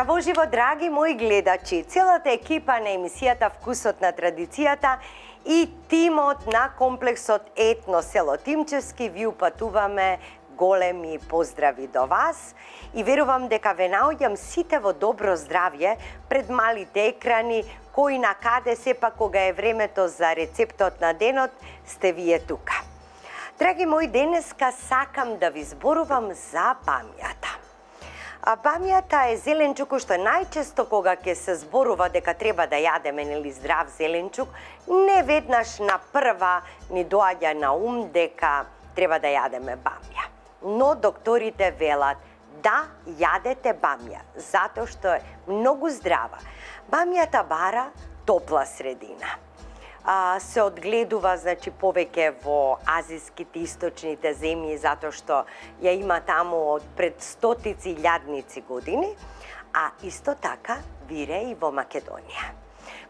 Здраво живо, драги мои гледачи! Целата екипа на емисијата Вкусот на традицијата и тимот на комплексот Етно село Тимчевски ви упатуваме големи поздрави до вас и верувам дека ве наоѓам сите во добро здравје пред малите екрани, кои на каде сепак кога е времето за рецептот на денот сте вие тука. Драги мои, денеска сакам да ви зборувам за бамјата. А бамјата е зеленчук што најчесто кога ќе се зборува дека треба да јадеме нели здрав зеленчук, не веднаш на прва ни доаѓа на ум дека треба да јадеме бамја. Но докторите велат да јадете бамја, затоа што е многу здрава. Бамјата бара топла средина. Се одгледува повеќе во азиските источните земји затоа што ја има таму од пред стотици илјадници години, а исто така вире и во Македонија.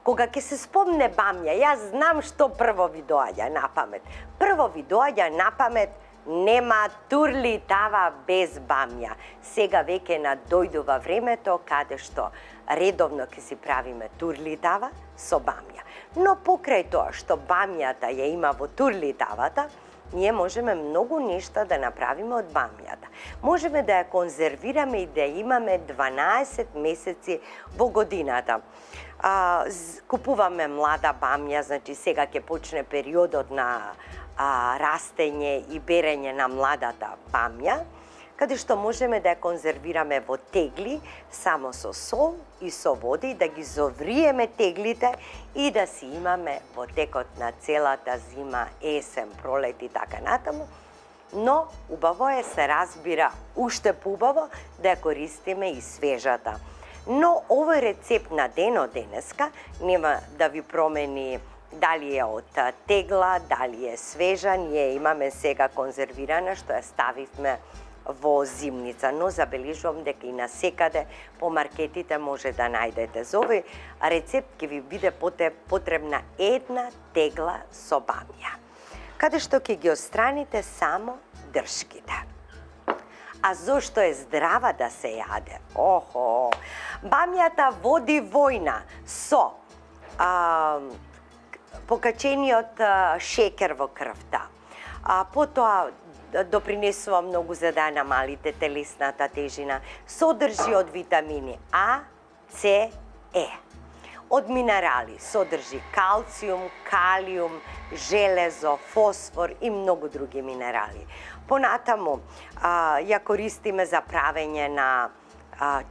Кога ќе се спомне бамја, јас знам што прво ви доаѓа на памет. Прво ви доаѓа на памет нема турли тава без бамја. Сега веќе надојдува времето каде што редовно ќе си правиме турли тава со бамја. Но покрај тоа што бамјата ја има во турли тавата, ние можеме многу нешта да направиме од бамјата. Можеме да ја конзервираме и да имаме 12 месеци во годината. Купуваме млада бамја, сега ќе почне периодот на растење и берење на младата бамја, каде што можеме да ја конзервираме во тегли само со сол и со вода и да ги зовриеме теглите и да си имаме во текот на целата зима, есен, пролет и така натаму. Но убаво е, се разбира, уште поубаво да ја користиме и свежата. Но овој рецепт на денот денеска нема да ви промени дали е од тегла, дали е свежа. Ние имаме сега конзервирана што ја ставивме во зимница, но забележувам дека и насекаде по маркетите може да најдете. За овој рецепт ќе ви биде потребна една тегла со бамја, каде што ќе ги отстраните само дршките. А зошто е здрава да се јаде? Охо! Бамјата води војна со покачениот шекер во крвта. Потоа допринесува многу за да намалите телесната тежина. Содржи од витамини А, С, Е. Од минерали содржи калциум, калиум, железо, фосфор и многу други минерали. Понатаму ја користиме за правење на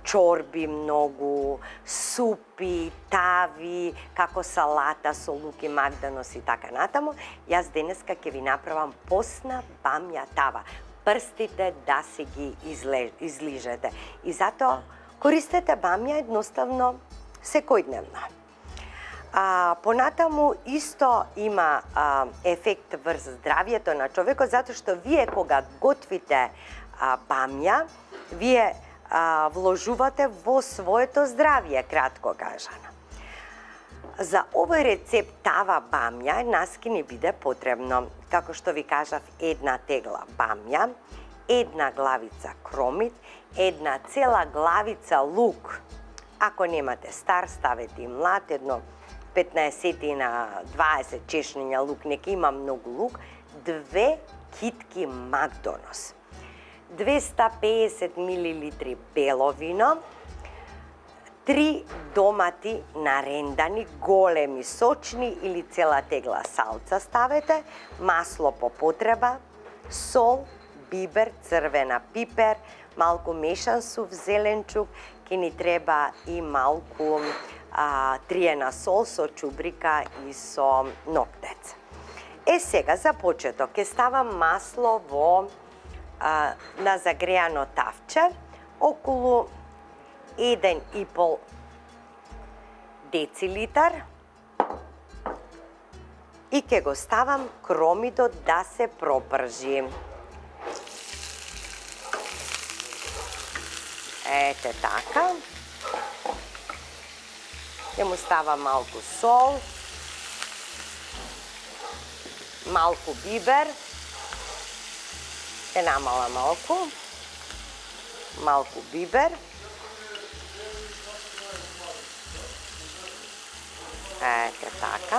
чорби многу, супи, тави, како салата со лук и магданос и така натаму. Јас денеска ќе ви направам постна бамја тава. Прстите да се ги излижете. И затоа користете бамја едноставно секојдневно. Понатаму исто има ефект врз здравјето на човекот, затоа што вие кога готвите бамја, вие вложувате во своето здравје, кратко кажано. За овој рецепт тава бамја нас ќе ни биде потребно, како што ви кажав, една тегла бамја, една главица кромит, една цела главица лук. Ако немате стар, ставете и млад, едно 15 на 20 чешниња лук, нека има многу лук, 2 китки магданос, 250 мл бело вино, 3 домати нарендани, големи, сочни или цела тегла салца ставете, масло по потреба, сол, бибер, црвена пипер, малку мешан сув зеленчук, ќе ни треба и малку триена сол со чубрика и со ноктец. Сега за почеток ќе ставам масло во на загреано тавче, околу 1,5 децилитар и ќе го ставам кромидот да се пропржи. Ете така. Ќе му ставам малку сол, малку бибер, ќе намала малку бибер, Ете така.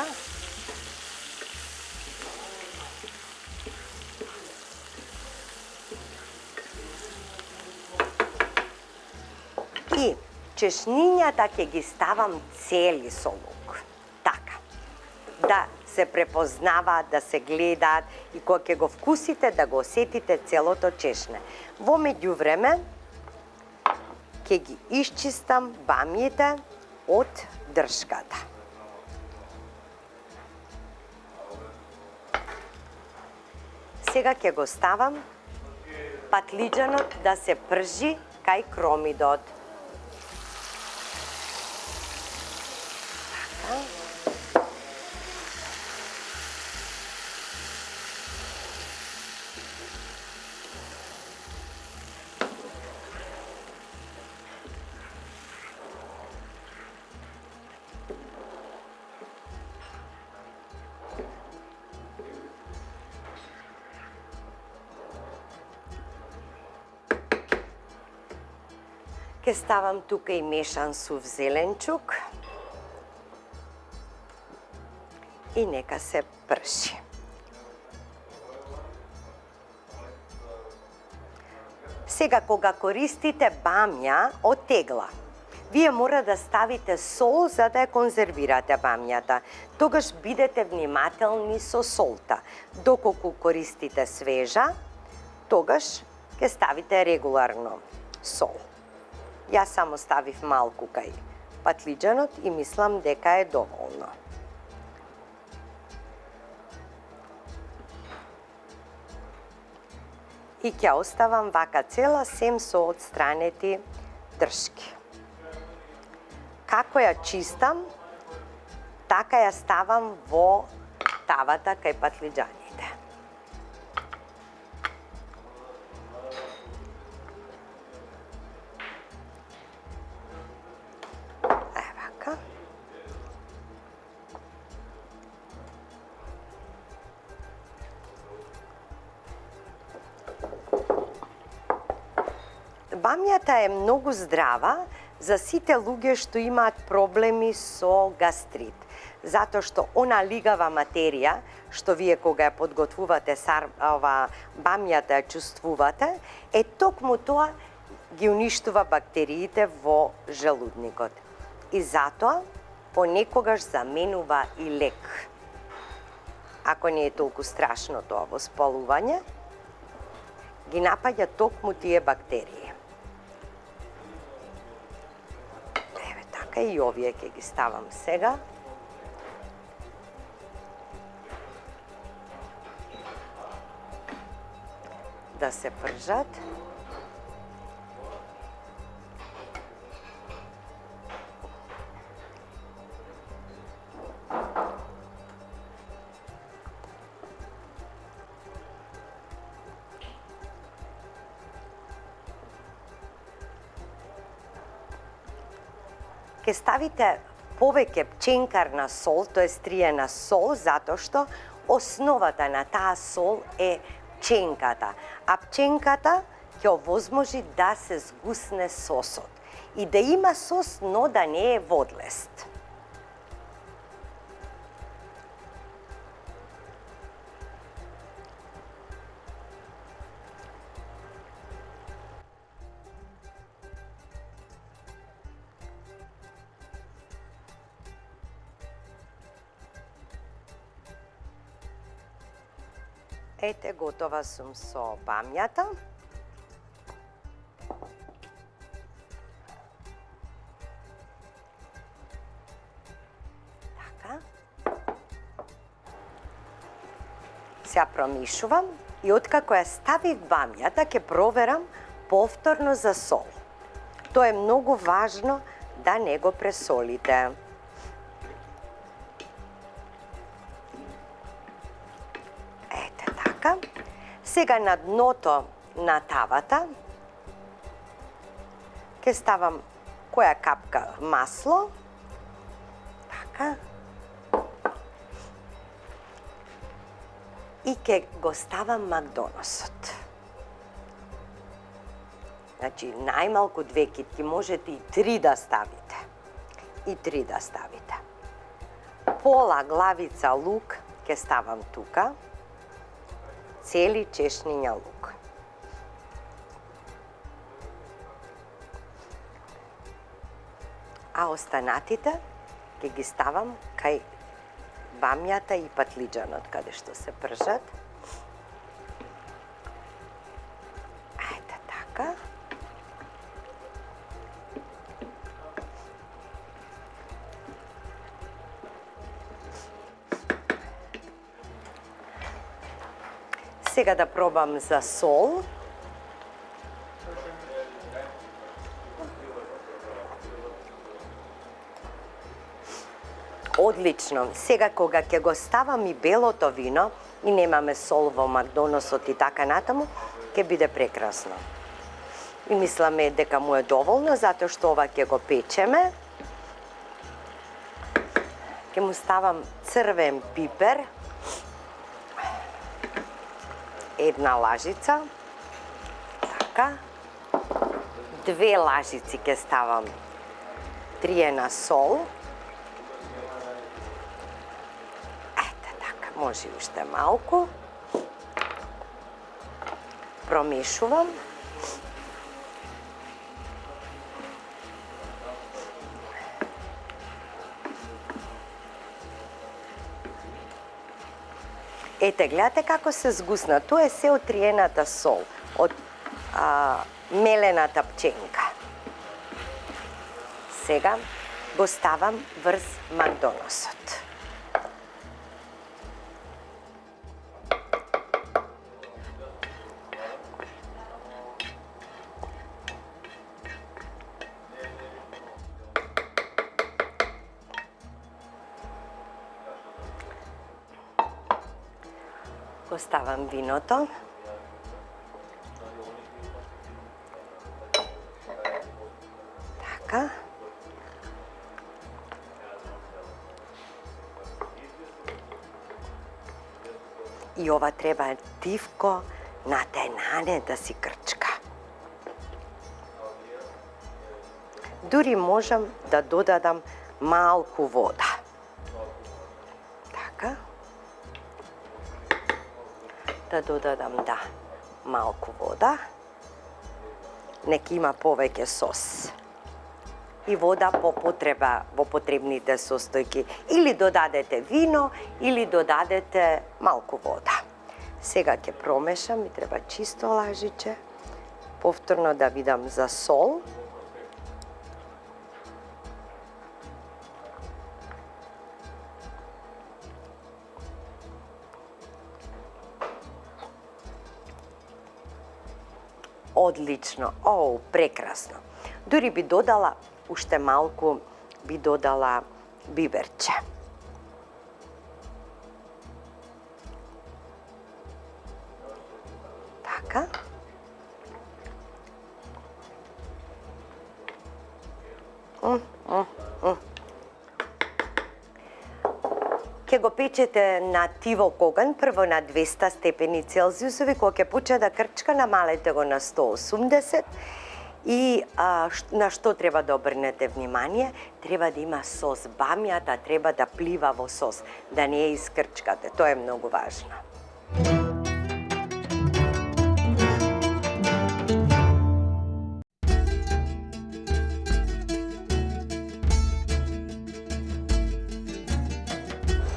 И чешнињата ќе ги ставам цели со лук. Така. Да се препознаваат, да се гледаат и кога ќе го вкусите, да го осетите целото чешне. Во меѓувреме, ќе ги исчистам бамјите од дршката. Сега ќе го ставам патлиџанот да се пржи кај кромидот. Така. Ке ставам тука и мешан сув зеленчук и нека се прши. Сега кога користите бамја од тегла, вие мора да ставите сол за да ја конзервирате бамјата. Тогаш бидете внимателни со солта. Доколку користите свежа, тогаш ќе ставите регуларно сол. Јас само ставив малку кај патлиџанот и мислам дека е доволно. И ќе оставам вака цела сем со отстранети дршки. Како ја чистам, така ја ставам во тавата кај патлиџаните. Бамјата е многу здрава за сите луѓе што имаат проблеми со гастрит. Затоа што она лигава материја, што вие кога ја подготвувате бамјата ја чувствувате, е токму тоа ги уништува бактериите во желудникот. И затоа понекогаш заменува и лек. Ако не е толку страшно тоа воспалување, ги напаѓа токму тие бактерии. И овие ќе ги ставам сега. Да се пржат. Ке ставите повеќе пченкарна сол, тоа е стриена сол, затоа што основата на таа сол е пченката. А пченката ќе овозможи да се згусне сосот и да има сос, но да не е водлест. Ете, готова сум со бамјата. Така. Сега промишувам и откако ја ставив бамјата, ќе проверам повторно за сол. Тоа е многу важно да не го пресолите. Сега на дното на тавата ќе ставам која капка масло. Така. И ќе го ставам макдоносот. Значи, најмалку 2 китки, можете и 3 да ставите. И 3 да ставите. пола главица лук ќе ставам тука, цели чешниња лук. А останатите ќе ги ставам кај бамјата и патлиџанот каде што се пржат. Ајде така. Сега да пробам за сол. Одлично. Сега кога ќе го ставам и белото вино и немаме сол во Макдоносот и така натаму, ќе биде прекрасно. И мисламе дека му е доволно, затоа што ова ќе го печеме. Ќе му ставам црвен пипер, една лажица, така, 2 лажици ќе ставам триена сол, ете така, може уште малку, промешувам, ете, гледате како се згусна. Тоа е се од триената сол, од мелената пченка. Сега го ставам врз Макдоносот. Го ставам виното. Така. И ова треба дивко натенане да си крчка. Дури можам да додадам малку вода. Така. Да додадам, малку вода. Нека има повеќе сос. И вода по потреба во потребните состојки. Или додадете вино, или додадете малку вода. Сега ќе промешам, ми треба чисто лажиче. Повторно да видам за сол. Одлично, прекрасно. Дури би додала уште малку, би додала биберче. Така. Ќе го печете на тивок оган, прво на 200 степени Целзиусови, кога ќе почне да крчка, намалете го на 180. И на што треба да обрнете внимание? Треба да има сос. Бамјата треба да плива во сос, да не ја искрчкате. Тоа е многу важно.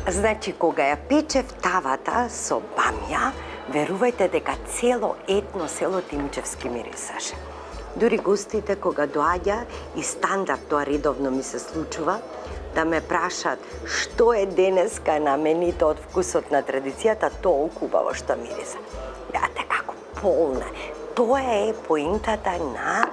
Значи, кога ја печев тавата со бамја, верувајте дека цело етно село Тимчевски мирисаше. Дури гостите кога доаѓа и стандард, тоа редовно ми се случува, да ме прашат што е денеска на менито од вкусот на традицијата, толку убаво што мириса. Гледате како полна. Тоа е поинтата на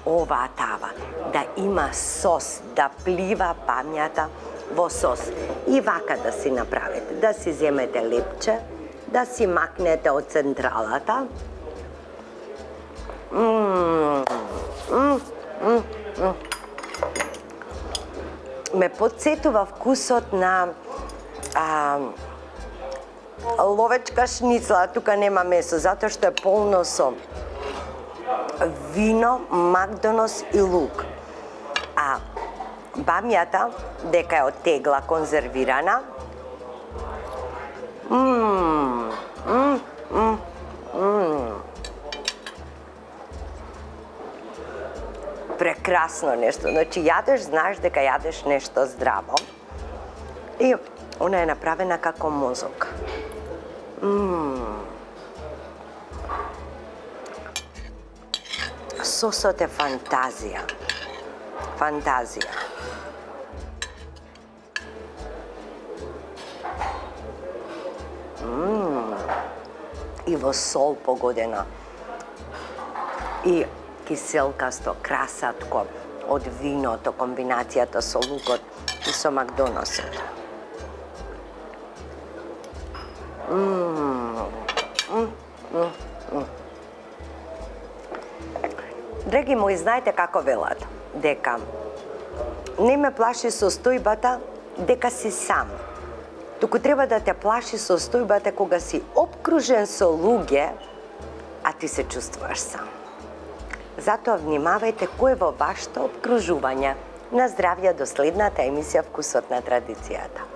оваа тава, да има сос, да плива бамјата во сос. И вака да си направите, да си земете лепче, да си макнете од централата. Ме подсетува вкусот на ловечка шницла, тука нема месо, затоа што е полно со вино, Макдонос и лук. бамјата дека е од тегла конзервирана. Прекрасно нешто. Значи, јадеш, знаеш дека јадеш нешто здраво. И она е направена како мозок. Сосот е фантазија. Фантазија. И во сол погодена. И киселкасто, красатко од виното, комбинацијата со лукот и со макдоносот. Драги мои, знаете како велат? Дека не ме плаши состојбата дека си сам. Туку треба да те плаши состојбата кога си обкружен со луѓе, а ти се чувствуваш сам. Затоа внимавајте кој е во вашето обкружување. На здравје до следната емисија Вкусот на традицијата.